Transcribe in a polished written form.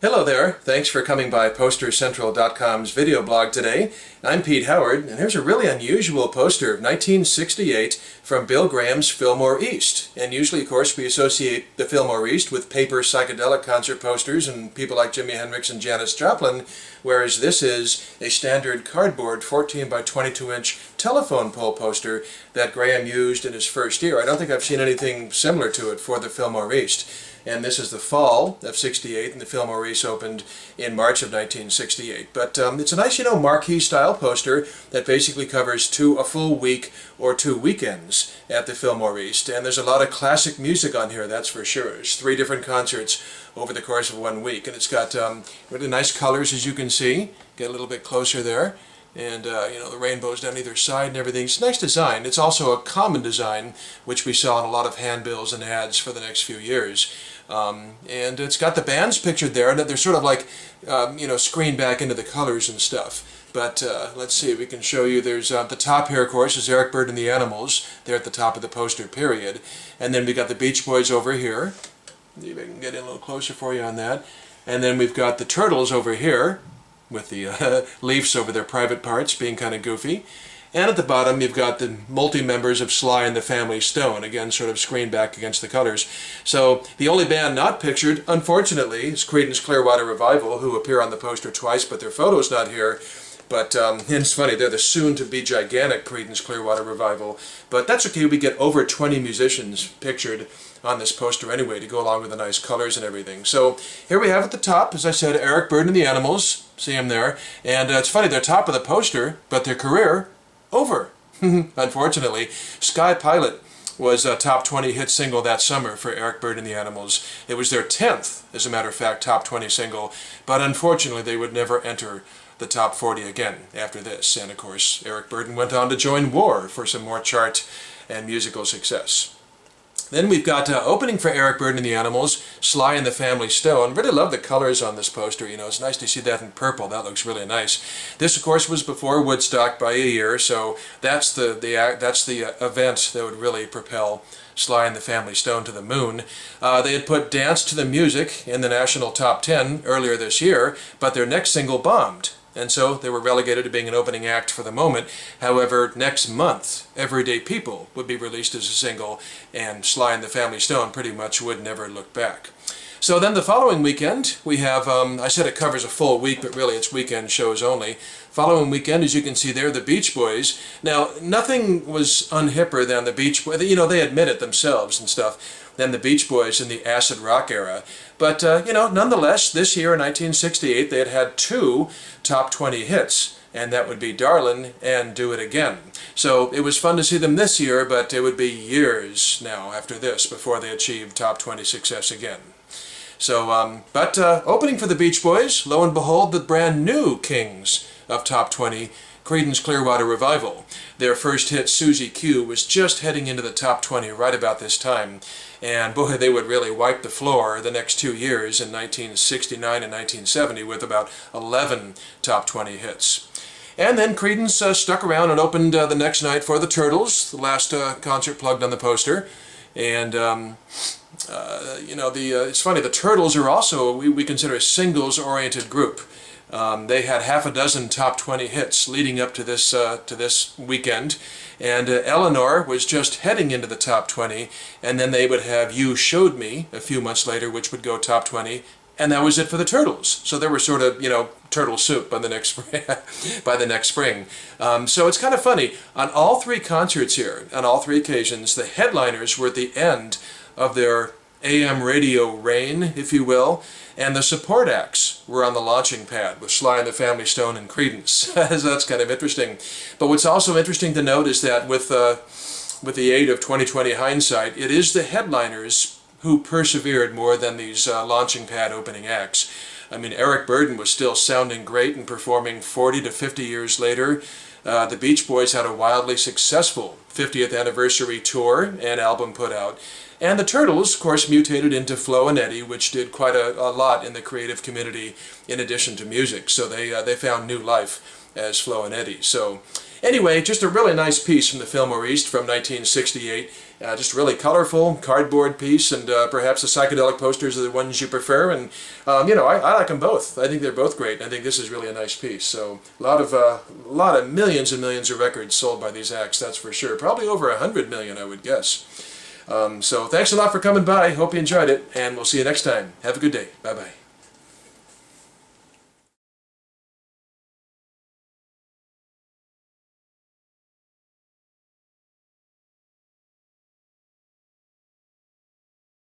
Hello there, thanks for coming by PosterCentral.com's video blog today. I'm Pete Howard, and here's a really unusual poster of 1968 from Bill Graham's Fillmore East. And usually, of course, we associate the Fillmore East with paper psychedelic concert posters and people like Jimi Hendrix and Janis Joplin, whereas this is a standard cardboard 14 by 22 inch telephone pole poster that Graham used in his first year. I don't think I've seen anything similar to it for the Fillmore East. And this is the fall of '68, and the Fillmore East opened in March of 1968. But it's a nice, marquee-style poster that basically covers a full week or 2 weekends at the Fillmore East. And there's a lot of classic music on here, that's for sure. There's 3 different concerts over the course of 1 week. And it's got really nice colors, as you can see. Get a little bit closer there. And, the rainbows down either side and everything. It's a nice design. It's also a common design, which we saw in a lot of handbills and ads for the next few years. And it's got the bands pictured there, and they're sort of like, screened back into the colors and stuff. But let's see, we can show you, there's the top here, of course, is Eric Burdon and the Animals. They're at the top of the poster, period. And then we got the Beach Boys over here. See if I can get in a little closer for you on that. And then we've got the Turtles over here, with the leaves over their private parts being kind of goofy. And at the bottom you've got the multi-members of Sly and the Family Stone, again sort of screened back against the colors. So the only band not pictured, unfortunately, is Creedence Clearwater Revival, who appear on the poster twice, but their photo's not here. But it's funny, they're the soon-to-be gigantic Creedence Clearwater Revival. But that's okay, we get over 20 musicians pictured on this poster anyway, to go along with the nice colors and everything. So here we have at the top, as I said, Eric Burdon and the Animals. See him there. And it's funny, they're top of the poster, but their career, over. Unfortunately. Sky Pilot was a top 20 hit single that summer for Eric Burdon and the Animals. It was their 10th, as a matter of fact, top 20 single. But unfortunately, they would never enter the top 40 again after this. And of course, Eric Burdon went on to join War for some more chart and musical success. Then we've got opening for Eric Burdon and the Animals, Sly and the Family Stone. Really love the colors on this poster. It's nice to see that in purple. That looks really nice. This, of course, was before Woodstock by a year, so that's the event that would really propel Sly and the Family Stone to the moon. They had put Dance to the Music in the national top 10 earlier this year, but their next single bombed. And so they were relegated to being an opening act for the moment. However, next month, Everyday People would be released as a single, and Sly and the Family Stone pretty much would never look back. So then the following weekend, we have, I said it covers a full week, but really it's weekend shows only. Following weekend, as you can see there, the Beach Boys. Now, nothing was unhipper than the Beach Boys. They admit it themselves and stuff, than the Beach Boys in the acid rock era. But, nonetheless, this year in 1968, they had 2 top 20 hits, and that would be Darlin' and Do It Again. So it was fun to see them this year, but it would be years now after this before they achieved top 20 success again. So, opening for the Beach Boys, lo and behold, the brand new kings of top 20, Creedence Clearwater Revival. Their first hit, Susie Q, was just heading into the top 20 right about this time. And boy, they would really wipe the floor the next 2 years in 1969 and 1970 with about 11 top 20 hits. And then Creedence stuck around and opened the next night for the Turtles, the last concert plugged on the poster. And it's funny, the Turtles are also, we consider a singles-oriented group. They had half a dozen top 20 hits leading up to this weekend, and Eleanor was just heading into the top 20, and then they would have You Showed Me a few months later, which would go top 20, and that was it for the Turtles. So they were sort of, turtle soup by the next spring. So it's kind of funny. On all 3 concerts here, on all 3 occasions, the headliners were at the end of their AM radio reign, if you will, and the support acts were on the launching pad with Sly and the Family Stone and Creedence. So that's kind of interesting. But what's also interesting to note is that with the aid of 2020 hindsight, it is the headliners who persevered more than these launching pad opening acts. I mean, Eric Burdon was still sounding great and performing 40 to 50 years later. The Beach Boys had a wildly successful 50th anniversary tour and album put out. And the Turtles, of course, mutated into Flo and Eddie, which did quite a lot in the creative community in addition to music. So they found new life as Flo and Eddie. So Anyway, just a really nice piece from the Fillmore East from 1968. Just really colorful, cardboard piece, and perhaps the psychedelic posters are the ones you prefer. And you know, I like them both. I think they're both great. I think this is really a nice piece. So a lot of millions and millions of records sold by these acts, that's for sure. Probably over 100 million, I would guess. So thanks a lot for coming by. Hope you enjoyed it, and we'll see you next time. Have a good day. Bye-bye.